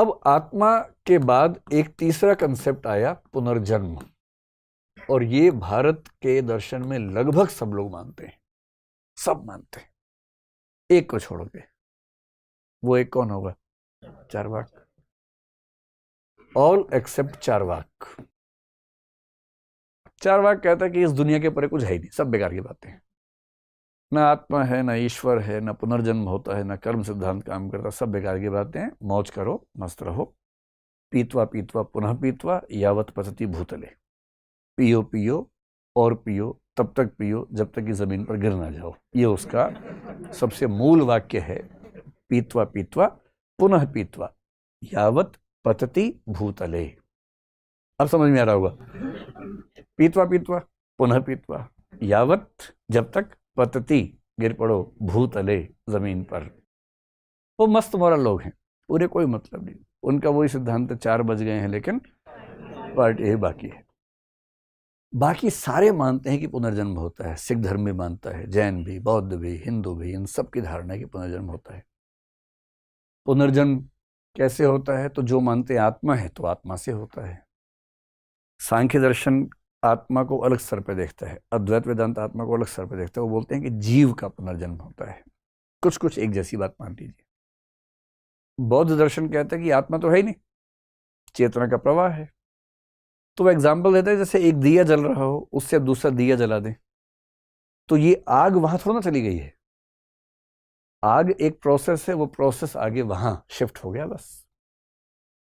अब आत्मा के बाद एक तीसरा कंसेप्ट आया, पुनर्जन्म। और ये भारत के दर्शन में लगभग सब लोग मानते हैं, सब मानते हैं, एक को छोड़ के। वो एक कौन होगा? चार्वाक। All except Charvaka. चार्वाक कहता है कि इस दुनिया के परे कुछ है ही नहीं, सब बेकार की बातें हैं। ना आत्मा है, ना ईश्वर है, ना पुनर्जन्म होता है, ना कर्म सिद्धांत काम करता, सब बेकार की बातें हैं। मौज करो, मस्त रहो। पीतवा पीतवा पुनः पीतवा यावत पचती भूतले। पियो पियो और पियो, तब तक पियो जब तक कि जमीन पर गिर ना जाओ। ये उसका सबसे मूल वाक्य है। पीतवा पीतवा पुनः पीतवा यावत पतति भूतले। अब समझ में आ रहा होगा। पीतवा पीतवा पुनः पीतवा यावत, जब तक, पतति, गिर पड़ो, भूतले, जमीन पर। वो मस्त मोरल लोग हैं, उन्हें कोई मतलब नहीं। उनका वही सिद्धांत 4 बज गए हैं, लेकिन पार्टी यही बाकी है। बाकी सारे मानते हैं कि पुनर्जन्म होता है। सिख धर्म भी मानता है, जैन भी, बौद्ध भी, हिंदू भी, इन सब की धारणा है कि पुनर्जन्म होता है। पुनर्जन्म कैसे होता है? तो जो मानते हैं आत्मा है तो आत्मा से होता है। सांख्य दर्शन आत्मा को अलग स्तर पे देखता है, अद्वैत वेदांत आत्मा को अलग स्तर पे देखता है। वो बोलते हैं कि जीव का पुनर्जन्म होता है। कुछ कुछ एक जैसी बात मान लीजिए। बौद्ध दर्शन कहता है कि आत्मा तो है ही नहीं, चेतना का प्रवाह है। तो वो एग्जाम्पल देता है, जैसे एक दिया जल रहा हो, उससे अब दूसरा दिया जला दें, तो ये आग वहां थोड़ा ना चली गई है। आग एक प्रोसेस है, वो प्रोसेस आगे वहां शिफ्ट हो गया बस।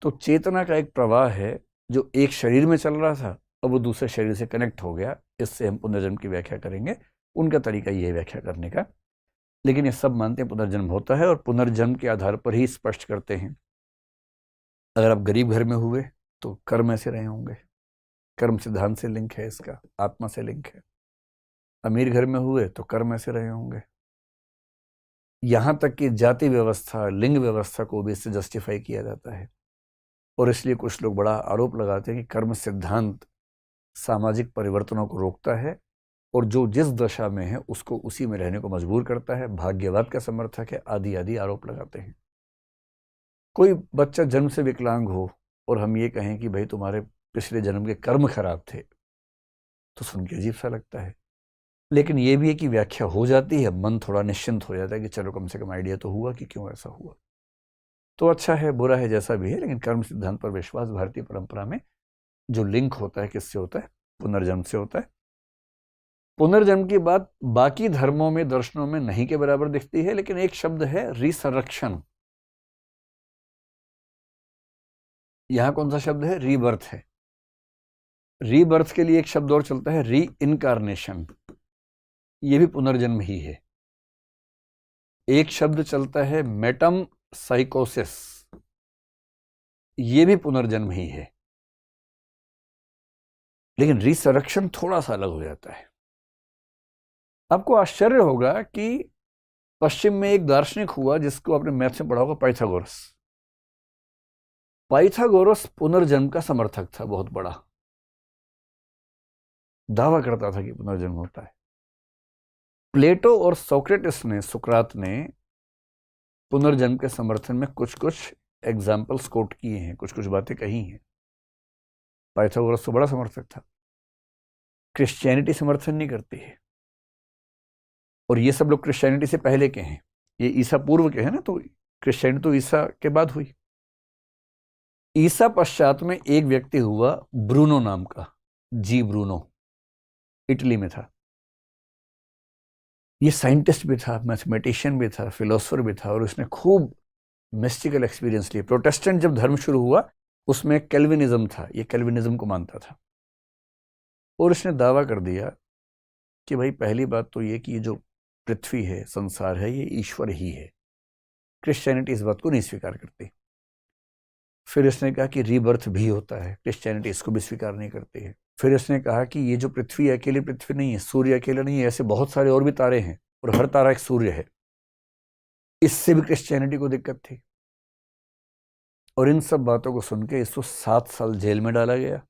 तो चेतना का एक प्रवाह है जो एक शरीर में चल रहा था, अब वो दूसरे शरीर से कनेक्ट हो गया। इससे हम पुनर्जन्म की व्याख्या करेंगे। उनका तरीका ये है व्याख्या करने का। लेकिन ये सब मानते हैं पुनर्जन्म होता है, और पुनर्जन्म के आधार पर ही स्पष्ट करते हैं। अगर आप गरीब घर में हुए तो कर्म ऐसे रहे होंगे, कर्म सिद्धांत से लिंक है इसका, आत्मा से लिंक है। अमीर घर में हुए तो कर्म ऐसे रहे होंगे। यहां तक कि जाति व्यवस्था, लिंग व्यवस्था को भी इससे जस्टिफाई किया जाता है। और इसलिए कुछ लोग बड़ा आरोप लगाते हैं कि कर्म सिद्धांत सामाजिक परिवर्तनों को रोकता है, और जो जिस दशा में है उसको उसी में रहने को मजबूर करता है। भाग्यवाद का समर्थक है, आदि आदि आरोप लगाते हैं। कोई बच्चा जन्म से विकलांग हो और हम ये कहें कि भाई तुम्हारे पिछले जन्म के कर्म खराब थे, तो सुन के अजीब सा लगता है। लेकिन ये भी है कि व्याख्या हो जाती है, मन थोड़ा निश्चिंत हो जाता है कि चलो कम से कम आइडिया तो हुआ कि क्यों ऐसा हुआ। तो अच्छा है, बुरा है, जैसा भी है, लेकिन कर्म सिद्धांत पर विश्वास भारतीय परंपरा में जो लिंक होता है, किससे होता है? पुनर्जन्म से होता है। पुनर्जन्म की बात बाकी धर्मों में, दर्शनों में नहीं के बराबर दिखती है, लेकिन एक शब्द है रिसरेक्शन। यहां कौन सा शब्द है? रीबर्थ है। रीबर्थ के लिए एक शब्द और चलता है, री इनकारनेशन। ये भी पुनर्जन्म ही है। एक शब्द चलता है मेटम साइकोसिस, ये भी पुनर्जन्म ही है। लेकिन रिसरेक्शन थोड़ा सा अलग हो जाता है। आपको आश्चर्य होगा कि पश्चिम में एक दार्शनिक हुआ जिसको आपने मैथ्स में पढ़ा होगा, पाइथागोरस। पाइथागोरस पुनर्जन्म का समर्थक था, बहुत बड़ा दावा करता था कि पुनर्जन्म होता है। प्लेटो और सोक्रेटिस ने, सुकरात ने पुनर्जन्म के समर्थन में कुछ कुछ एग्जाम्पल्स कोट किए हैं, कुछ कुछ बातें कही हैं। पाइथागोरस तो बड़ा समर्थक था। क्रिश्चियनिटी समर्थन नहीं करती है, और ये सब लोग क्रिश्चियनिटी से पहले के हैं, ये ईसा पूर्व के हैं ना। तो क्रिश्चियनिटी तो ईसा के बाद हुई। ईसा पश्चात में एक व्यक्ति हुआ ब्रूनो नाम का, जी ब्रूनो, इटली में था। ये साइंटिस्ट भी था, मैथमेटिशियन भी था, फिलोसोफर भी था, और उसने खूब मिस्टिकल एक्सपीरियंस लिए। प्रोटेस्टेंट जब धर्म शुरू हुआ उसमें कैल्विनिज्म था, ये कैल्विनिज्म को मानता था। और इसने दावा कर दिया कि भाई पहली बात तो ये कि ये जो पृथ्वी है, संसार है, ये ईश्वर ही है। क्रिश्चियनिटी इस बात को नहीं स्वीकार करती। फिर इसने कहा कि रीबर्थ भी होता है, क्रिश्चियनिटी इसको भी स्वीकार नहीं करती है। फिर इसने कहा कि ये जो पृथ्वी है, अकेली पृथ्वी नहीं है, सूर्य अकेला नहीं है, ऐसे बहुत सारे और भी तारे हैं, और हर तारा एक सूर्य है। इससे भी क्रिश्चियनिटी को दिक्कत थी। और इन सब बातों को सुन के इसको 7 साल जेल में डाला गया।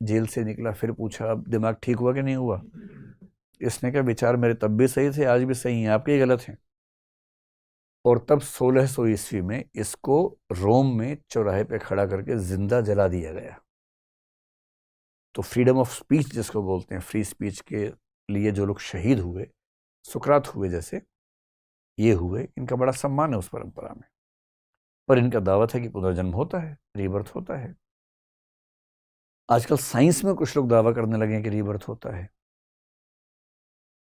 जेल से निकला, फिर पूछा अब दिमाग ठीक हुआ कि नहीं हुआ? इसने कहा विचार मेरे तब भी सही थे, आज भी सही हैं, आपके ही गलत हैं। और तब 1600 ईस्वी में इसको रोम में चौराहे पे खड़ा करके जिंदा जला दिया गया। तो फ्रीडम ऑफ स्पीच जिसको बोलते हैं, फ्री स्पीच के लिए जो लोग शहीद हुए, सुकरात हुए जैसे ये हुए, इनका बड़ा सम्मान है उस परंपरा में। पर इनका दावत है कि पुनर्जन्म होता है, रीबर्थ होता है। आजकल साइंस में कुछ लोग दावा करने लगे हैं कि रीबर्थ होता है।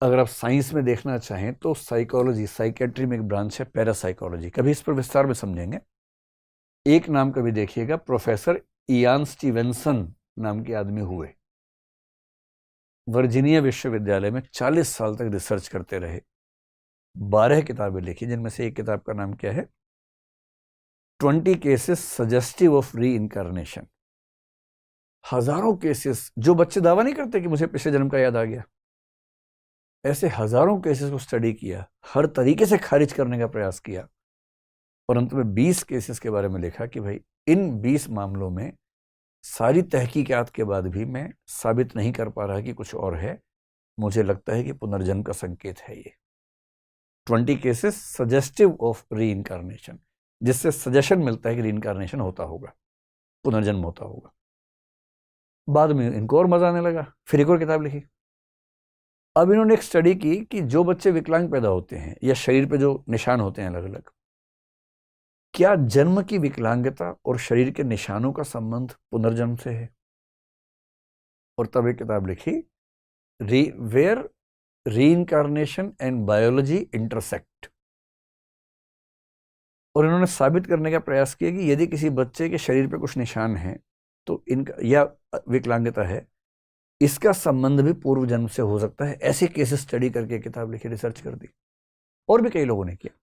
अगर आप साइंस में देखना चाहें तो साइकोलॉजी, साइकेट्री में एक ब्रांच है पैरासाइकोलॉजी, कभी इस पर विस्तार में समझेंगे। एक नाम कभी देखिएगा, प्रोफेसर इयान स्टीवेंसन नाम के आदमी हुए, वर्जीनिया विश्वविद्यालय में 40 साल तक रिसर्च करते रहे, 12 किताबें लिखी, जिनमें से एक किताब का नाम क्या है, 20 केसेस सजेस्टिव ऑफ री इनकारनेशन। हजारों केसेस, जो बच्चे दावा नहीं करते कि मुझे पिछले जन्म का याद आ गया, ऐसे हजारों केसेस को स्टडी किया, हर तरीके से खारिज करने का प्रयास किया, और अंत में 20 केसेस के बारे में लिखा कि भाई इन 20 मामलों में सारी तहकीकात के बाद भी मैं साबित नहीं कर पा रहा कि कुछ और है, मुझे लगता है कि पुनर्जन्म का संकेत है ये। 20 केसेस सजेस्टिव ऑफ री इनकारनेशन, जिससे सजेशन मिलता है कि री इनकारनेशन होता होगा, पुनर्जन्म होता होगा। बाद में इनको और मजा आने लगा, फिर एक और किताब लिखी। अब इन्होंने एक स्टडी की कि जो बच्चे विकलांग पैदा होते हैं या शरीर पे जो निशान होते हैं अलग अलग, क्या जन्म की विकलांगता और शरीर के निशानों का संबंध पुनर्जन्म से है? और तब एक किताब लिखी, where reincarnation and biology intersect. और इन्होंने साबित करने का प्रयास किया कि यदि किसी बच्चे के शरीर पे कुछ निशान हैं तो इनका या विकलांगता है, इसका संबंध भी पूर्व जन्म से हो सकता है। ऐसे केसेस स्टडी करके किताब लिखी, रिसर्च कर दी, और भी कई लोगों ने किया।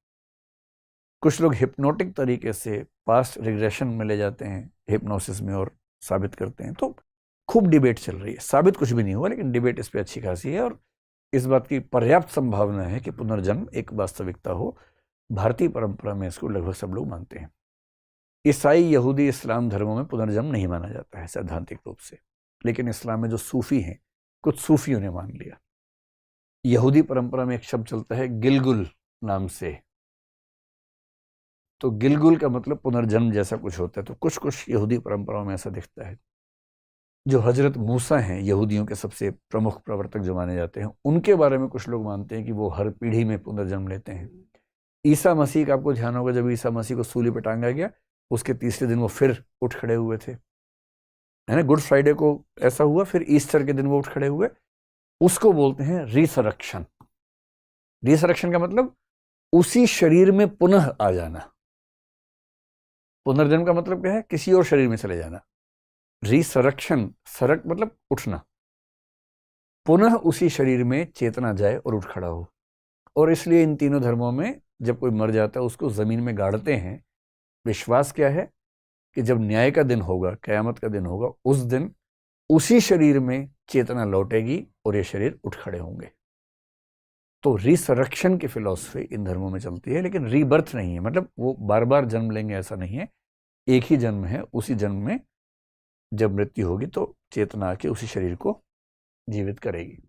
कुछ लोग हिप्नोटिक तरीके से पास्ट रिग्रेशन में ले जाते हैं हिप्नोसिस में और साबित करते हैं। तो खूब डिबेट चल रही है, साबित कुछ भी नहीं हुआ, लेकिन डिबेट इस पर अच्छी खासी है, और इस बात की पर्याप्त संभावना है कि पुनर्जन्म एक वास्तविकता हो। भारतीय परंपरा में इसको लगभग सब लोग मानते हैं। ईसाई, यहूदी, इस्लाम धर्मों में पुनर्जन्म नहीं माना जाता है सैद्धांतिक रूप से, लेकिन इस्लाम में जो सूफी हैं, कुछ सूफियों ने मान लिया। यहूदी परंपरा में एक शब्द चलता है गिलगुल नाम से, तो गिलगुल का मतलब पुनर्जन्म जैसा कुछ होता है। तो कुछ कुछ यहूदी परंपराओं में ऐसा दिखता है। जो हजरत मूसा हैं, यहूदियों के सबसे प्रमुख प्रवर्तक जो माने जाते हैं, उनके बारे में कुछ लोग मानते हैं कि वो हर पीढ़ी में पुनर्जन्म लेते हैं। ईसा मसीह का आपको ध्यान होगा, जब ईसा मसीह को सूली पर टांगा गया, उसके तीसरे दिन वो फिर उठ खड़े हुए थे, है ना। गुड फ्राइडे को ऐसा हुआ, फिर ईस्टर के दिन वो उठ खड़े हुए। उसको बोलते हैं रिसरेक्शन। रिसरेक्शन का मतलब उसी शरीर में पुनः आ जाना। पुनर्जन्म का मतलब क्या है? किसी और शरीर में चले जाना। रिसरेक्शन, सरक मतलब उठना, पुनः उसी शरीर में चेतना जाए और उठ खड़ा हो। और इसलिए इन तीनों धर्मों में जब कोई मर जाता है उसको जमीन में गाड़ते हैं। विश्वास क्या है कि जब न्याय का दिन होगा, कयामत का दिन होगा, उस दिन उसी शरीर में चेतना लौटेगी और ये शरीर उठ खड़े होंगे। तो रिसरेक्शन की फिलॉसफी इन धर्मों में चलती है, लेकिन रीबर्थ नहीं है, मतलब वो बार बार जन्म लेंगे ऐसा नहीं है। एक ही जन्म है, उसी जन्म में जब मृत्यु होगी तो चेतना आके उसी शरीर को जीवित करेगी।